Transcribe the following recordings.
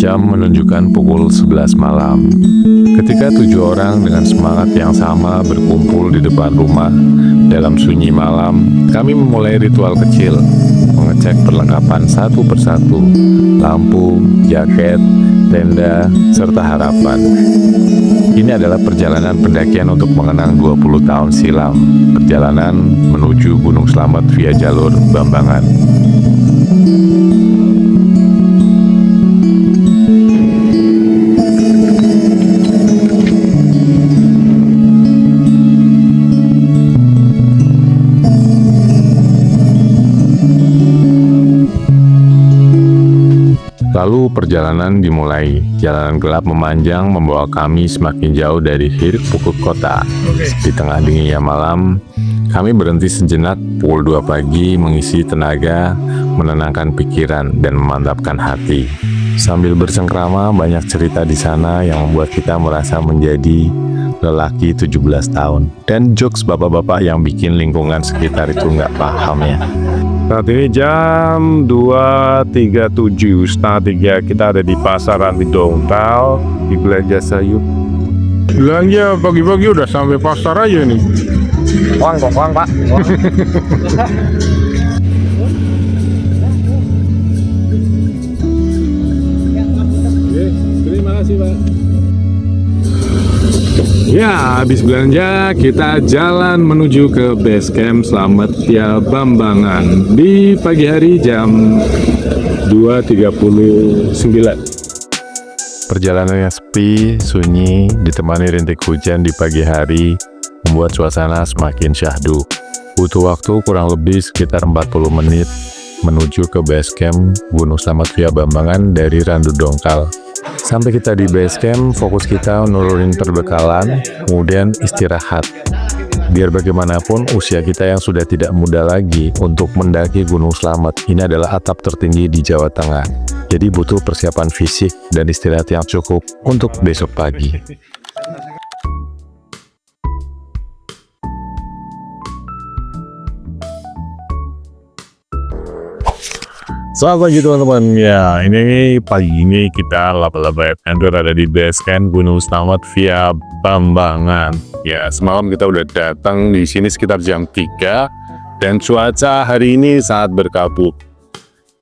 Jam menunjukkan pukul 11 malam. Ketika 7 orang dengan semangat yang sama berkumpul di depan rumah dalam sunyi malam, kami memulai ritual kecil, mengecek perlengkapan satu persatu, lampu, jaket, tenda, serta harapan. Ini adalah perjalanan pendakian untuk mengenang 20 tahun silam, perjalanan menuju Gunung Slamet via jalur Bambangan. Lalu perjalanan dimulai. Jalanan gelap memanjang membawa kami semakin jauh dari hiruk-pikuk kota. Di tengah dinginnya malam, kami berhenti sejenak pukul 2 pagi mengisi tenaga, menenangkan pikiran, dan memantapkan hati. Sambil bersengkrama, banyak cerita di sana yang membuat kita merasa menjadi lelaki 17 tahun. Dan jokes bapak-bapak yang bikin lingkungan sekitar itu nggak paham ya. Saat ini jam 2.37, setengah 3, kita ada di pasaran di Dongtal, di Belanja Sayur. Belanja pagi-pagi udah sampai pasar aja nih. Uang Pak. Terima kasih Pak. Ya, habis belanja kita jalan menuju ke base camp Slamet via Bambangan di pagi hari jam 2.39. Perjalanannya sepi, sunyi, ditemani rintik hujan di pagi hari, membuat suasana semakin syahdu. Butuh waktu kurang lebih sekitar 40 menit menuju ke base camp Gunung Slamet via Bambangan dari Randu Dongkal. Sampai kita di base camp, fokus kita nurunin perbekalan, kemudian istirahat. Biar bagaimanapun, usia kita yang sudah tidak muda lagi untuk mendaki Gunung Slamet. Ini adalah atap tertinggi di Jawa Tengah. Jadi butuh persiapan fisik dan istirahat yang cukup untuk besok pagi. Selamat pagi teman-teman. Ya, ini pagi ini kita laba-laba adventure ada di base camp Gunung Slamet via Bambangan. Ya, semalam kita udah datang di sini sekitar jam 3 dan cuaca hari ini sangat berkabut.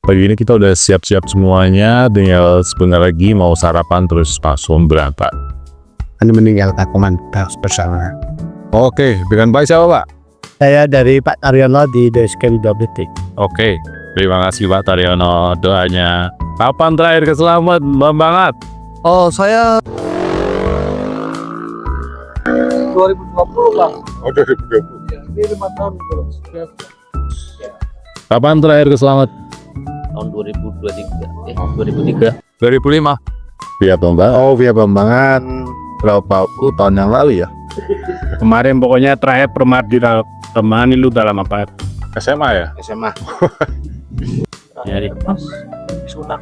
Pagi ini kita udah siap-siap semuanya, tinggal sebentar lagi mau sarapan terus langsung berangkat. Anda meninggalkan komunitas bersama. Oke, dengan baik siapa Pak? Saya dari Pak Taryono di Basecamp WT. Oke. Terima kasih Pak Taryono doanya. Kapan terakhir ke Slamet, Bambangan? Oh, saya 2020 Bang. Oh, 2020. Ini 5 tahun belum. Kapan terakhir ke Slamet? Tahun 2023. 2005. Via Bambangan. Oh, via Bambangan berapa puluh tahun yang lalu ya? Kemarin pokoknya terakhir Permadi temani lu dalam apa? SMA ya? SMA. Jadi Sunang.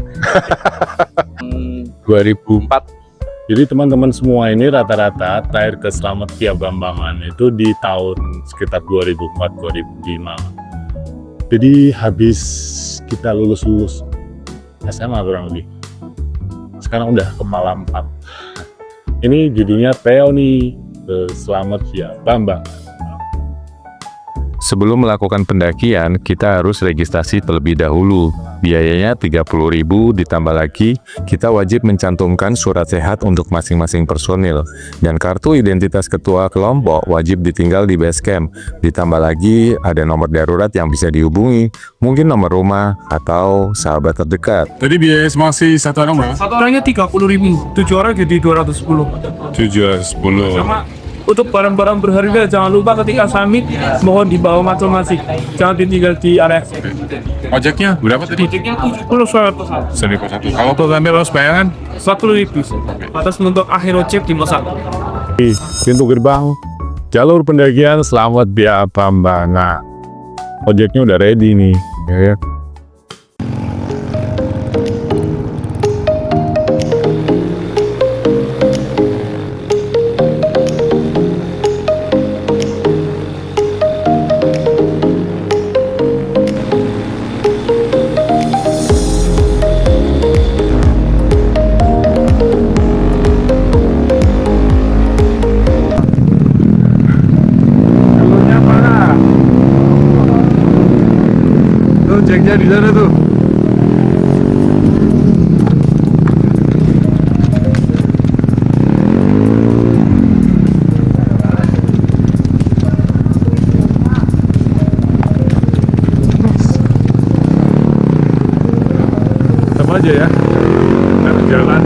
2004. Jadi teman-teman semua ini rata-rata terakhir ke Slamet via Bambangan itu di tahun sekitar 2004-2005. Jadi habis kita lulus SMA kurang lebih. Sekarang udah kepala 4. Ini judulnya Theo nih, ke Slamet via Bambangan. Sebelum melakukan pendakian, kita harus registrasi terlebih dahulu. Biayanya 30.000, ditambah lagi, kita wajib mencantumkan surat sehat untuk masing-masing personil. Dan kartu identitas ketua kelompok wajib ditinggal di base camp. Ditambah lagi, ada nomor darurat yang bisa dihubungi, mungkin nomor rumah atau sahabat terdekat. Tadi biaya masih satu orang berapa? satu orangnya 30.000, 7 orang jadi 210. 710. Sama untuk barang-barang berharga jangan lupa ketika summit mohon dibawa masing-masing, jangan ditinggal di area. Ojaknya berapa tadi? 70 100. 1.001. Kalau ke kami harus bayangan 1.000 atas untuk akhir chip di Mosak. Pintu gerbang jalur pendakian Slamet via Bambangan. Ojeknya udah ready nih, ya. ojeknya di sana tuh. Sama aja ya. Karena jalan,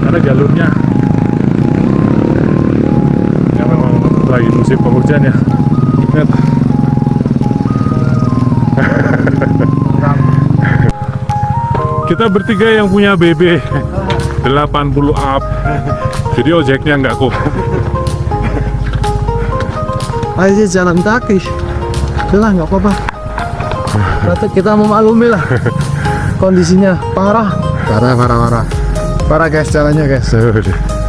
karena jalurnya. Ya memang lagi musim penghujan ya. Lihat. Kita bertiga yang punya BB 80 up. Jadi ojeknya nggak kok. Ayo jalan kaki. Udah nggak apa-apa. Berarti kita memaklumi lah. Kondisinya parah. Parah guys jalannya guys.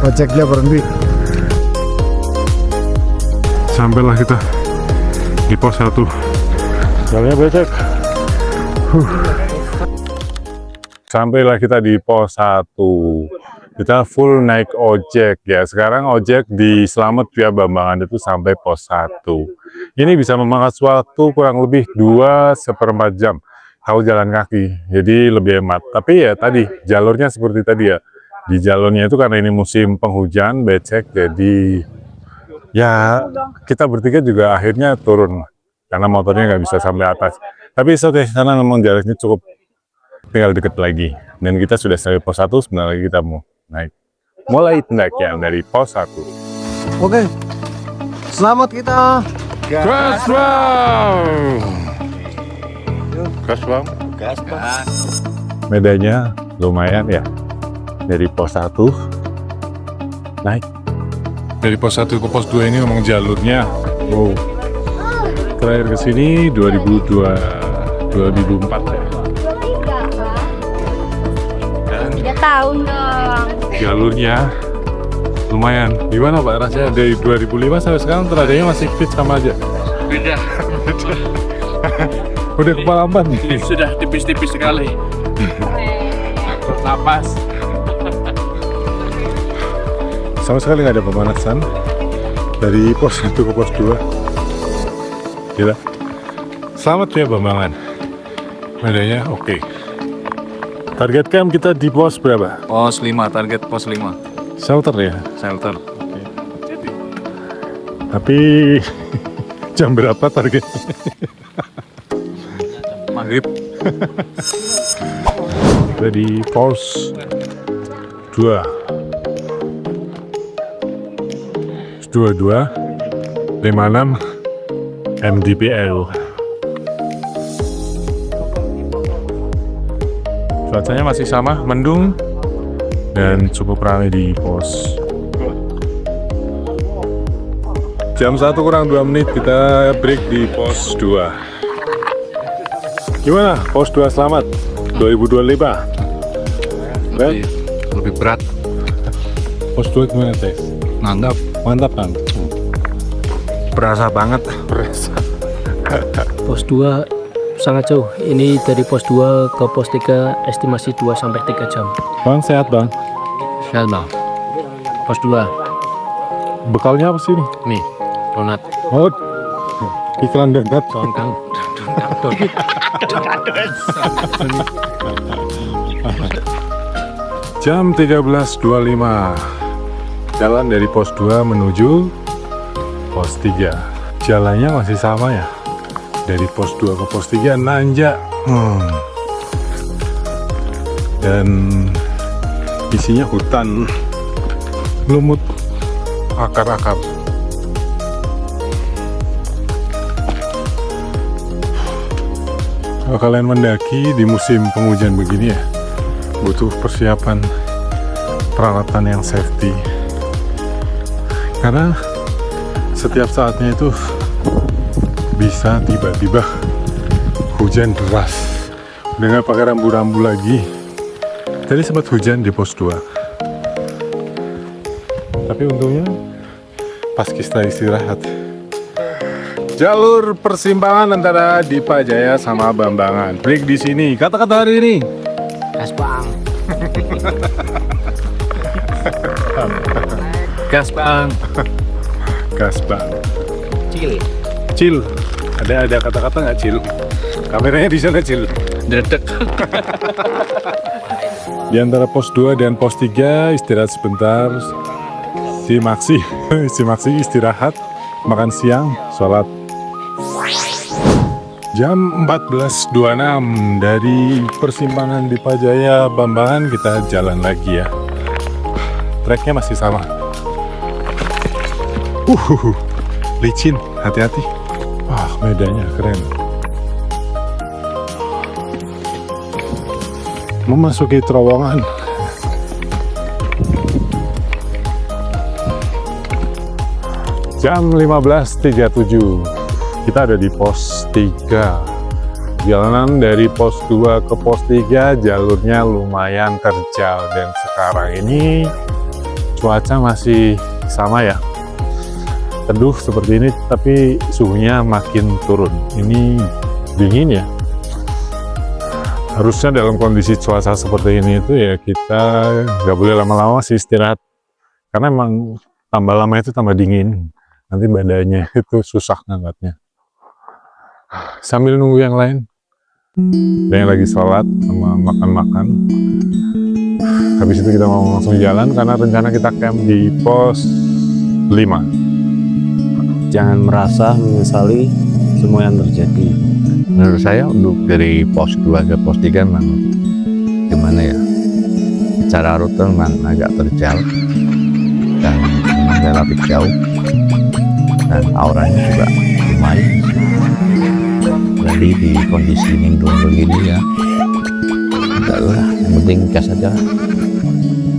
Ojeknya berhenti. Sampailah kita di pos 1. Jalannya becek. Sampailah kita di pos 1. Kita full naik ojek ya. Sekarang ojek di Slamet via Bambangan itu sampai pos 1. Ini bisa memangkas waktu kurang lebih 2,4 jam. Kalau jalan kaki, jadi lebih hemat. Tapi ya tadi, jalurnya seperti tadi ya. Di jalurnya itu karena ini musim penghujan, becek, jadi ya kita bertiga juga akhirnya turun. Karena motornya nggak bisa sampai atas. Tapi oke, karena memang jaraknya cukup, tinggal deket lagi. Dan kita sudah sampai pos 1, sebentar lagi kita mau naik. Mulai pendakian dari pos 1. Oke. Selamat kita. Gas bang! Gas bang? Medanya lumayan ya. Dari pos 1 naik. Dari pos 1 ke pos 2 ini memang jalurnya wow. Terakhir ke sini 2004 ya. 3 tahun dong. Jalurnya lumayan. Gimana Pak rasanya dari 2005 sampai sekarang teradanya masih fit sama aja? Beda. Udah kepala empat nih. Sudah tipis-tipis sekali. Napas. Sama sekali nggak ada pemanasan dari pos 1 ke pos 2. Gila. Selamat ya Bambangan. Medanya oke. Target camp kita di pos berapa? Pos 5, target pos 5 Shelter ya. shelter. Tapi jam berapa targetnya? Maghrib. Kita di pos 2. 22 56 mdpl. Cuacanya masih sama, mendung dan cukup ramai di pos. Jam 1 kurang 2 menit kita break di pos 2. Gimana? Pos 2 selamat 2025. Lebih berat. Pos 2 gimana, Tes? Mantap. Mantap kan? Berasa banget. Pos 2 sangat jauh. Ini dari pos 2 ke pos 3 estimasi 2 sampai 3 jam. Bang, sehat bang? Sehat bang. Pos 2. Bekalnya apa sih ini? Nih, donat. Oh, iklan donat. Donat. Jam 13.25. Jalan dari pos 2 menuju pos 3. Jalannya masih sama ya. Dari pos 2 ke pos 3 nanjak. Dan isinya hutan lumut, akar-akar. Kalau kalian mendaki di musim penghujan begini ya, butuh persiapan peralatan yang safety. Karena setiap saatnya itu bisa tiba-tiba hujan deras. Udah nggak pakai rambu-rambu lagi. Tadi sempat hujan di pos 2. Tapi untungnya pas kita istirahat. Jalur persimpangan antara Dipa Jaya sama Bambangan. Break di sini. Kata-kata hari ini. Gas bang. Gas bang. Gas bang. Cil. Chill. Ada kata-kata nggak, Cil? Kameranya di sana, Cil. Dedek. Di antara pos 2 dan pos 3 istirahat sebentar. Si Maxi istirahat, makan siang, sholat. Jam 14.26 dari persimpangan Dipajaya Bambangan kita jalan lagi ya. Treknya masih sama. Licin, hati-hati. Wah, medannya keren. Memasuki terowongan. Jam 15.37 kita ada di pos 3. Jalanan dari pos 2 ke pos 3 jalurnya lumayan terjal, dan sekarang ini cuaca masih sama ya, teduh seperti ini, tapi suhunya makin turun. Ini dingin ya. Harusnya dalam kondisi cuaca seperti ini itu ya kita nggak boleh lama-lama sih istirahat, karena emang tambah lama itu tambah dingin, nanti badannya itu susah ngangkatnya. Sambil nunggu yang lain, ada yang lagi sholat sama makan-makan. Habis itu kita mau langsung jalan karena rencana kita camp di pos 5. Jangan merasa menyesali semua yang terjadi. Menurut saya untuk dari pos 2 ke pos 3 memang gimana ya, secara rute memang agak terjal dan relatif jauh, dan auranya juga lumayan. Jadi di kondisi lindung begini ya, enggak lah, yang penting gas aja.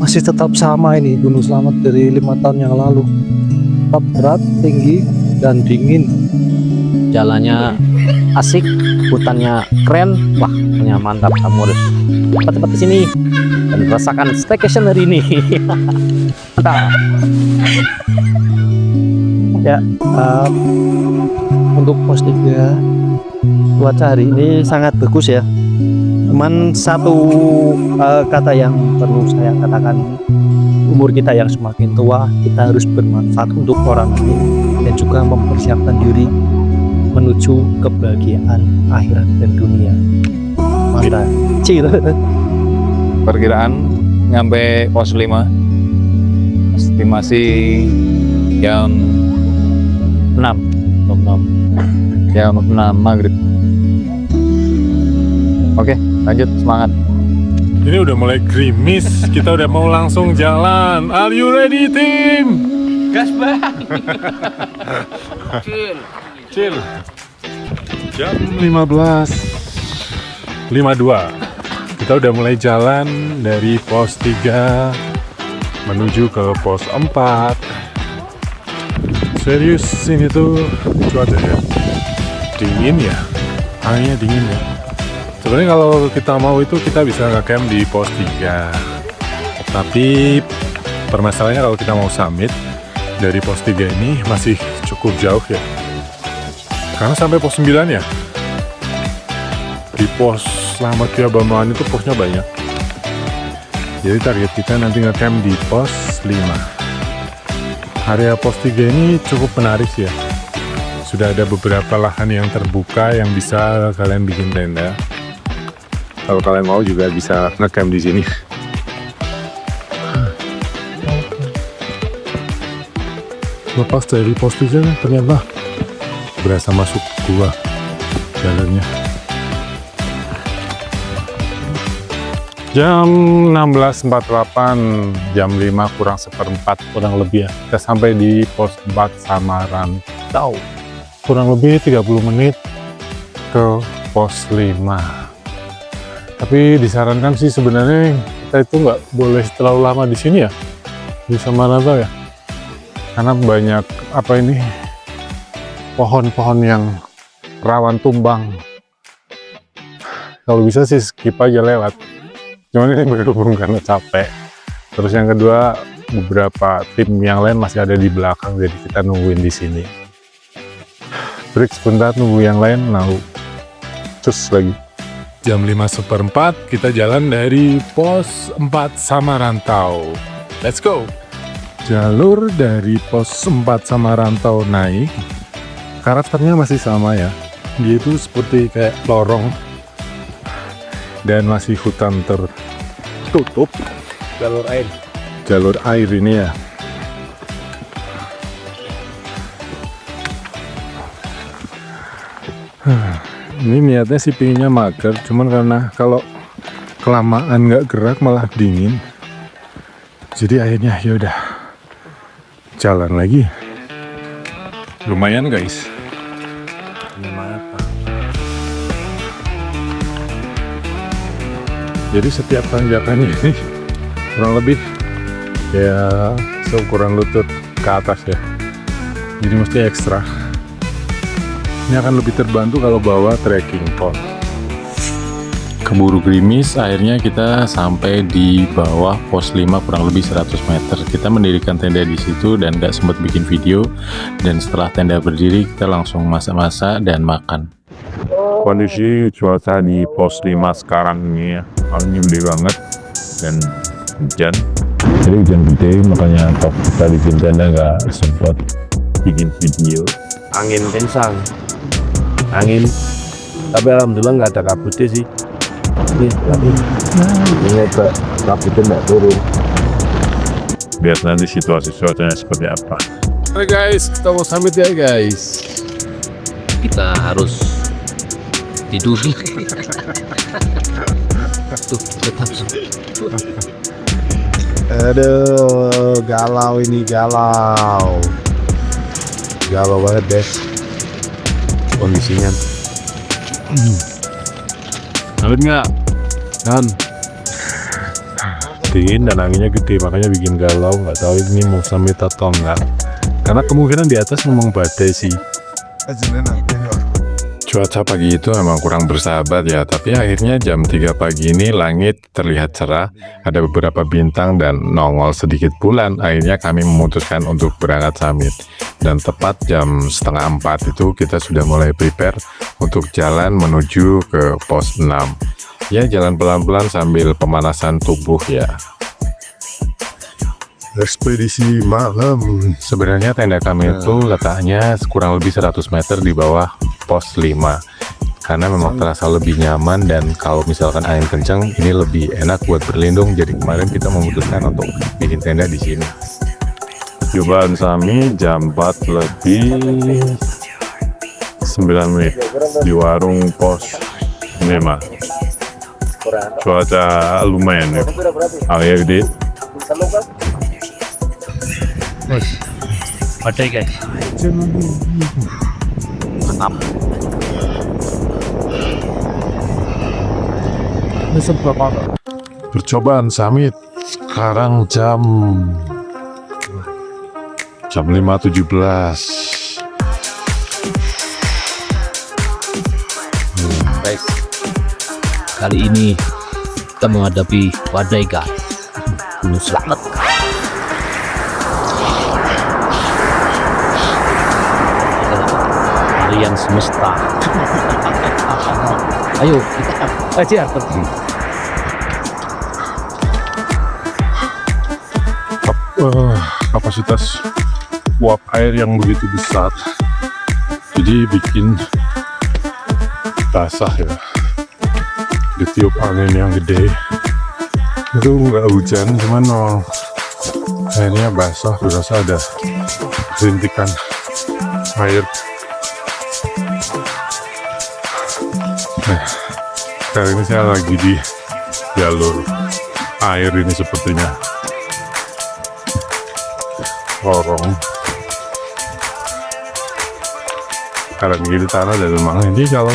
Masih tetap sama ini Gunung Slamet dari 5 tahun yang lalu. Tetap berat, tinggi, dan dingin. Jalannya asik, hutannya keren. Wah, pokoknya mantap. Kamu harus cepat-cepat ke sini dan merasakan staycation hari ini. Mantap. Ya, untuk pos 3 cuaca hari ini sangat bagus ya. Cuman satu kata yang perlu saya katakan, umur kita yang semakin tua, kita harus bermanfaat untuk orang lain dan juga mempersiapkan diri menuju kebahagiaan akhirat dan dunia. Mantap. Cil. Perkiraan nyampe pos 5, estimasi jam 6 maghrib. Oke, lanjut, semangat. Ini udah mulai gerimis, kita udah mau langsung jalan. Are you ready, tim? Gas bang. Chill. Jam 15.52 kita udah mulai jalan dari pos 3 menuju ke pos 4. Serius, ini tuh cuacanya dingin ya, anginnya dingin ya. Sebenarnya kalau kita mau itu kita bisa nge-camp di pos 3, tapi permasalahannya kalau kita mau summit dari pos 3 ini masih cukup jauh ya, karena sampai pos 9 ya. Di pos Slamet Via Bambangan itu posnya banyak, jadi target kita nanti nge-camp di pos 5. Area pos 3 ini cukup menarik ya, sudah ada beberapa lahan yang terbuka yang bisa kalian bikin tenda. Kalau kalian mau juga bisa nge-camp di sini. Lepas dari pos 3 ternyata berasa masuk gua jalannya. Jam 16.48, jam 5 kurang seperempat kurang lebih ya. Kita sampai di pos 4 Samarantau. Kurang lebih 30 menit ke pos 5. Tapi disarankan sih sebenarnya kita itu nggak boleh terlalu lama di sini ya, di Samarantau ya, karena banyak pohon-pohon yang rawan tumbang. Kalau bisa sih skip aja lewat. Cuman ini berhubung karena capek. Terus yang kedua, beberapa tim yang lain masih ada di belakang, jadi kita nungguin di sini. Break sebentar, nunggu yang lain, lalu cus lagi. Jam 5:04 kita jalan dari pos 4 Samarantau. Let's go! Jalur dari pos 4 Samarantau naik, karakternya masih sama ya. dia itu seperti kayak lorong dan masih hutan tertutup. Jalur air ini ya. Ini niatnya sih pinginnya mager, cuman karena kalau kelamaan nggak gerak malah dingin. Jadi akhirnya yaudah jalan lagi. Lumayan guys. Jadi setiap tanjakan ini kurang lebih ya seukuran lutut ke atas ya. Jadi mesti ekstra. Ini akan lebih terbantu kalau bawa trekking pole. Keburu gerimis, akhirnya kita sampai di bawah pos 5 kurang lebih 100 meter. Kita mendirikan tenda di situ dan gak sempat bikin video. Dan setelah tenda berdiri, kita langsung masak-masak dan makan. Kondisi cuaca di pos 5 sekarang ini ya, anginnya gede banget dan hujan. Jadi hujan gede, makanya top kita bikin tenda gak sempat bikin video. Angin kencang, angin. Tapi alhamdulillah nggak ada kabutnya sih. Ini kabutnya nggak turun. Lihat nanti situasi cuacanya seperti apa. Oke guys, kita mau summit ya guys. Kita harus tidur. Tuh, tetap. Aduh, galau ini, galau banget deh kondisinya. Summit nggak? Kan dingin dan anginnya gede, makanya bikin galau. Nggak tahu ini mau summit atau enggak, karena kemungkinan di atas memang badai sih. Cuaca pagi itu memang kurang bersahabat ya, tapi akhirnya jam 3 pagi ini langit terlihat cerah, ada beberapa bintang dan nongol sedikit bulan. Akhirnya kami memutuskan untuk berangkat summit. Dan tepat jam 3:30 itu kita sudah mulai prepare untuk jalan menuju ke pos 6. Ya, jalan pelan-pelan sambil pemanasan tubuh ya. Ekspedisi malam. Sebenarnya tenda kami itu letaknya kurang lebih 100 meter di bawah pos 5. Karena memang terasa lebih nyaman, dan kalau misalkan angin kencang ini lebih enak buat berlindung. Jadi kemarin kita memutuskan untuk bikin tenda di sini. Cobaan kami jam 4 lebih 9 menit di warung pos 5. Cuaca lumayan ya, anginnya gede. Bos, badai guys. Mantap. Percobaan summit sekarang jam 5:17. Guys, kali ini kita menghadapi badai guys. Gunung Slamet. Harian semesta. Ayo kita ajar terus. Kapasitas uap air yang begitu besar, jadi bikin basah ya. Ditiup angin yang gede, itu nggak hujan, cuman airnya basah, berasa ada rintikan air. Nah, kali ini saya lagi di jalur air ini, sepertinya lorong karena gini tanah, dan memang ini kalau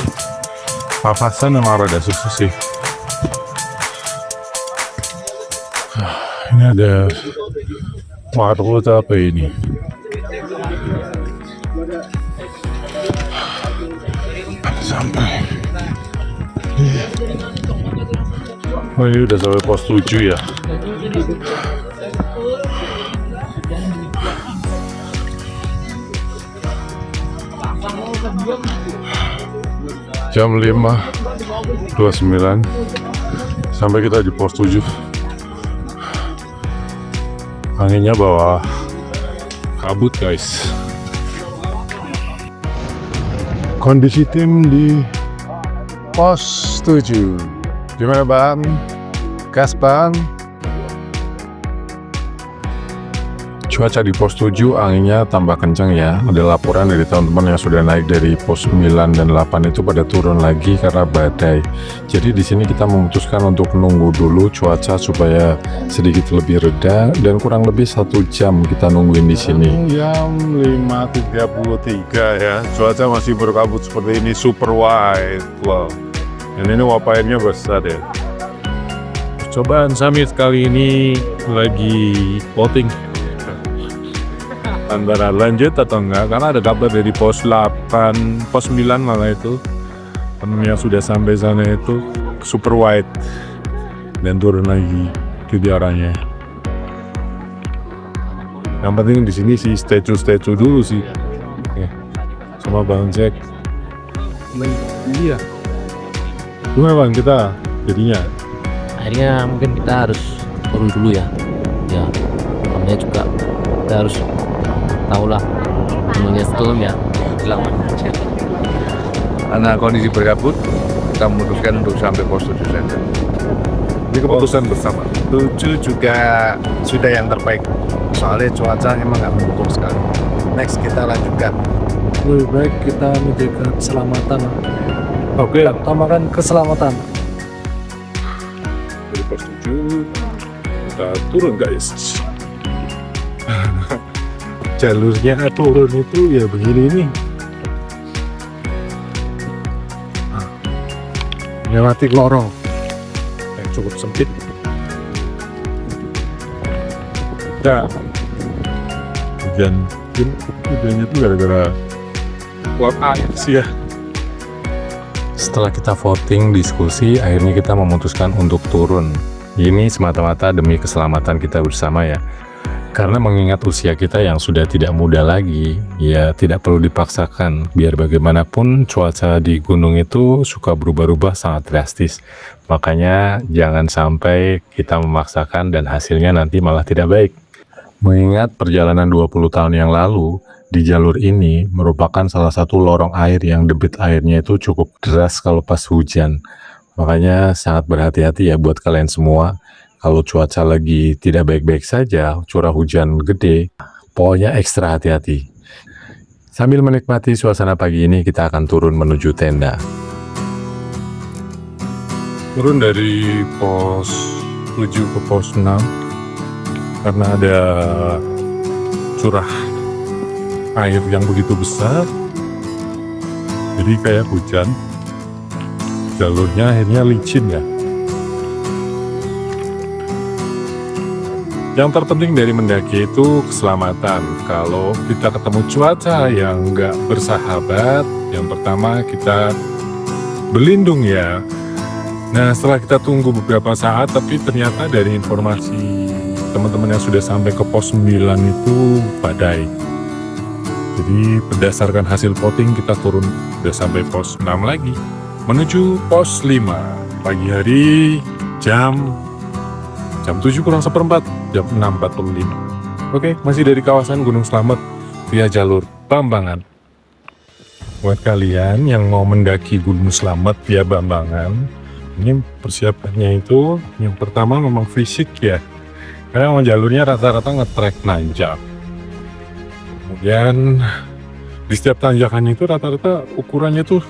papasan memang rada susah sih. Ini ada warung atau apa ini? Sampai oh, ini udah sampai pos 7 ya. Jam 5:29 sampai kita di pos 7. Anginnya bawa kabut guys. kondisi tim di pos 7. Gimana Bang? Gas Bang? Cuaca di pos 7 anginnya tambah kencang ya. Ada laporan dari teman-teman yang sudah naik dari pos 9 dan 8 itu pada turun lagi karena badai. Jadi di sini kita memutuskan untuk nunggu dulu cuaca supaya sedikit lebih reda dan kurang lebih 1 jam kita nungguin di sini. Jam 5.33 ya. Cuaca masih berkabut seperti ini, super white. Wow. Dan ini uap airnya besar ya. Percobaan summit kali ini lagi voting antara lanjut atau enggak, karena ada kabar dari pos 8, pos 9 malah itu temen yang sudah sampai sana itu super white dan turun lagi ke arahnya. Yang penting di sini sih statue dulu sih. Oke. Sama Bang Jack. Iya. Gimana Bang kita jadinya? Akhirnya mungkin kita harus turun dulu ya. Ya, namanya juga kita harus tahulah menunya turun ya. Bilang Karena kondisi berkabut, kita memutuskan untuk sampai pos 7 saja. Ini keputusan bersama. 7 juga sudah yang terbaik. Soalnya cuaca emang nggak mendukung sekali. Next kita lanjutkan. Lebih baik kita menjaga keselamatan. Oke. Utamakan keselamatan. Dari pos 7 kita turun guys. Jalurnya turun itu ya begini nih. Melewati lorong yang cukup sempit. Ya, hujannya tuh gara-gara uap air sih ya. Setelah kita voting, diskusi, akhirnya kita memutuskan untuk turun. Ini semata-mata demi keselamatan kita bersama ya. Karena mengingat usia kita yang sudah tidak muda lagi, ya tidak perlu dipaksakan. Biar bagaimanapun cuaca di gunung itu suka berubah-ubah sangat drastis. Makanya jangan sampai kita memaksakan dan hasilnya nanti malah tidak baik. Mengingat perjalanan 20 tahun yang lalu, di jalur ini merupakan salah satu lorong air yang debit airnya itu cukup deras kalau pas hujan. Makanya sangat berhati-hati ya buat kalian semua. Kalau cuaca lagi tidak baik-baik saja, curah hujan gede, pokoknya ekstra hati-hati. Sambil menikmati suasana pagi ini, kita akan turun menuju tenda. Turun dari pos 7 ke pos 6, karena ada curah air yang begitu besar, jadi kayak hujan. Jalurnya akhirnya licin ya. Yang terpenting dari mendaki itu keselamatan. Kalau kita ketemu cuaca yang nggak bersahabat, yang pertama kita berlindung ya. Nah setelah kita tunggu beberapa saat, tapi ternyata dari informasi teman-teman yang sudah sampai ke pos 9 itu badai. Jadi berdasarkan hasil voting kita turun udah sampai pos 6 lagi. Menuju pos 5 pagi hari jam 7 kurang seperempat, jam 6.45. Oke, masih dari kawasan Gunung Slamet via jalur Bambangan. Buat kalian yang mau mendaki Gunung Slamet via Bambangan, ini persiapannya itu yang pertama memang fisik ya. Karena memang jalurnya rata-rata nge-trek nanjak. Kemudian di setiap tanjakan itu rata-rata ukurannya tuh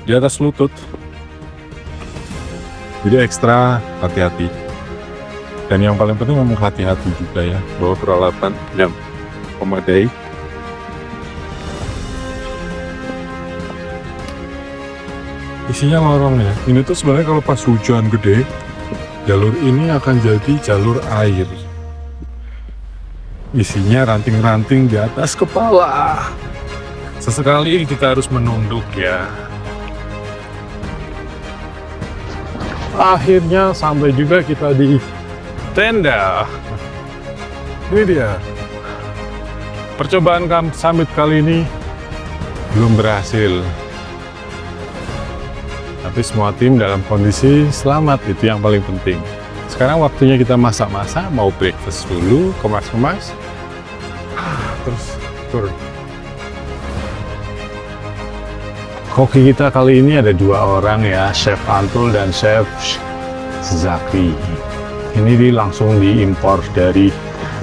di atas lutut. Jadi ekstra hati-hati. Dan yang paling penting memang hati-hati juga ya, bawa peralatan yang memadai. Isinya lorong ya. Ini tuh sebenarnya kalau pas hujan gede, jalur ini akan jadi jalur air. Isinya ranting-ranting di atas kepala. Sesekali kita harus menunduk ya. Akhirnya sampai juga kita di tenda. Ini dia. Percobaan summit kali ini belum berhasil. Tapi semua tim dalam kondisi selamat, itu yang paling penting. Sekarang waktunya kita masak-masak, mau breakfast dulu, kemas-kemas. Terus turun. Koki kita kali ini ada 2 orang ya, Chef Antul dan Chef Zaki. Ini langsung diimpor dari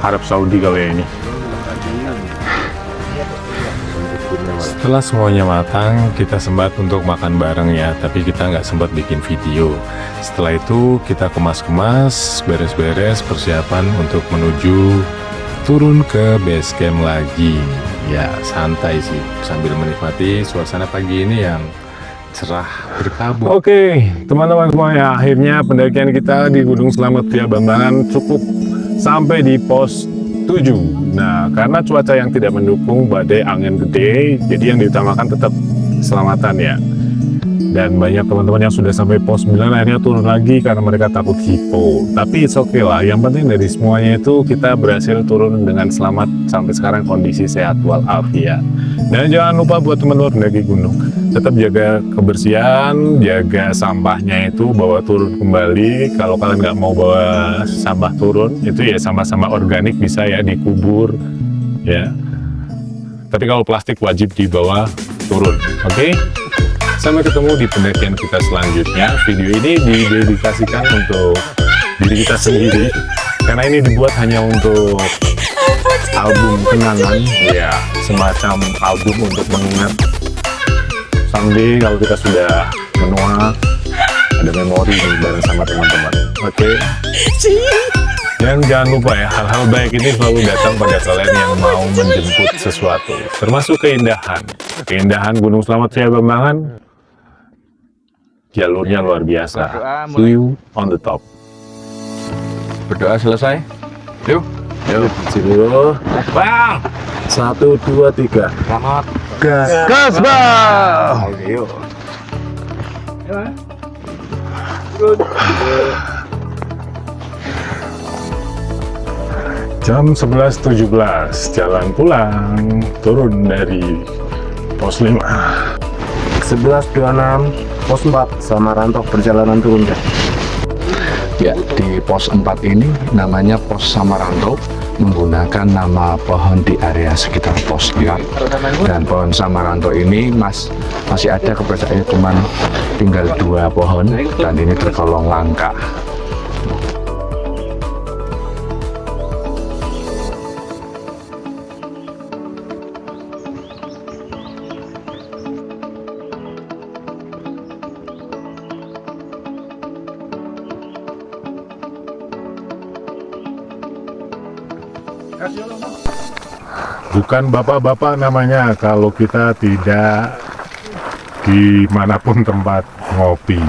Arab Saudi kali ini. Setelah semuanya matang, kita sempat untuk makan bareng ya, tapi kita nggak sempat bikin video. Setelah itu kita kemas-kemas, beres-beres persiapan untuk menuju turun ke base camp lagi. Ya santai sih, sambil menikmati suasana pagi ini yang cerah berkabut. Oke, teman-teman semuanya, akhirnya pendakian kita di Gunung Slamet Pria Bambangan cukup sampai di pos 7. Nah, karena cuaca yang tidak mendukung, badai, angin gede, jadi yang diutamakan tetap keselamatan ya. Dan banyak teman-teman yang sudah sampai pos 9 akhirnya turun lagi karena mereka takut hipo. Tapi it's okay lah, yang penting dari semuanya itu kita berhasil turun dengan selamat sampai sekarang, kondisi sehat walafiat. Dan jangan lupa buat teman-teman pendaki gunung, tetap jaga kebersihan, jaga sampahnya itu, bawa turun kembali. Kalau kalian nggak mau bawa sampah turun, itu ya sampah-sampah organik bisa ya dikubur ya. Tapi kalau plastik wajib dibawa turun, oke? Sampai ketemu di pendakian kita selanjutnya. Video ini didedikasikan untuk diri kita sendiri, karena ini dibuat hanya untuk album kenangan ya, semacam album untuk mengingat someday kalau kita sudah menua, ada memori nih bareng sama teman-teman. Oke. Dan jangan lupa ya, hal-hal baik ini selalu datang pada kalian yang mau menjemput sesuatu, termasuk keindahan Gunung Slamet Pria Bambangan. Jalurnya luar biasa. See you on the top. Berdoa selesai. Yuk. Yuk, dulu. Bang! 1, 2, 3. Selamat. Gas, Bang! Oke, yuk. Jam 11.17, jalan pulang, turun dari pos 5. 11.26 pos 4 Samaranto, perjalanan turun deh. Ya, di pos 4 ini namanya pos Samaranto, menggunakan nama pohon di area sekitar pos 4. Dan pohon Samaranto ini masih ada kepercayaan cuman tinggal 2 pohon, dan ini tergolong langka. Bukan bapak-bapak namanya kalau kita tidak dimanapun tempat ngopi.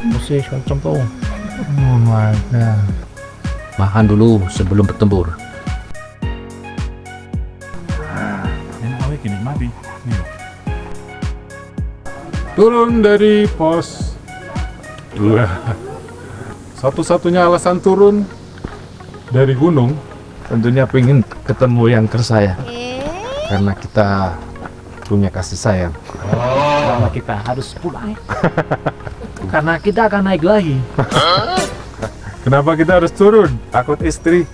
Musik contoh. Oh my god. Makan dulu sebelum bertempur. Turun dari pos 2. Satu-satunya alasan turun dari gunung tentunya pengen ketemu yang tersayang, karena kita punya kasih sayang. Karena kita harus pulang. Karena kita akan naik lagi. Kenapa kita harus turun? Takut istri.